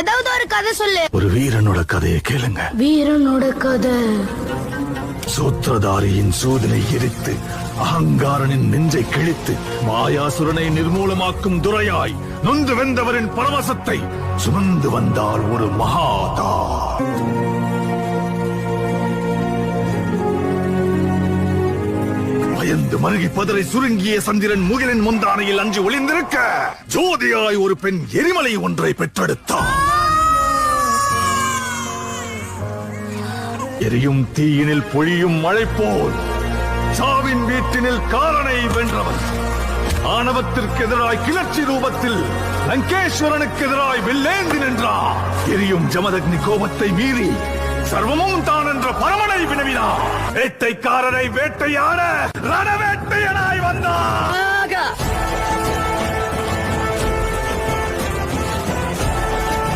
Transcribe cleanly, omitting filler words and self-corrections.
ஏதாவது ஒரு கதை சொல்லு. ஒரு வீரனோட கதையை கேளுங்க. வீரனோட கதை. சூத்திரதாரியின் சூதனை எரித்து அகங்காரனின் நெஞ்சை கிழித்து மாயாசுரனை நிர்மூலமாக்கும் துரையாய் நொந்து வெந்தவரின் பரவசத்தை சுமந்து வந்தார் ஒரு மகாதா. பயந்து மருகி பதரை சுருங்கிய சந்திரன் முகிலின் முந்தானையில் அஞ்சு ஒளிந்திருக்க ஜோதியாய் ஒரு பெண் எரிமலை ஒன்றை பெற்றெடுத்தார். எரியும் தீயினில் பொழியும் மழை போல் சாவின் வீட்டினில் காலனை வென்றவன். ஆணவத்திற்கு எதிராய் கிளர்ச்சி ரூபத்தில் லங்கேஸ்வரனுக்கு எதிராய் வெள்ளேந்தி நின்றார். எரியும் ஜமதக்னி கோபத்தை மீறி சர்வமும் தான் என்ற பரமனை வினவினார். வேட்டைக்காரரை வேட்டையாட ரணவேட்டையனாய் வந்தார்.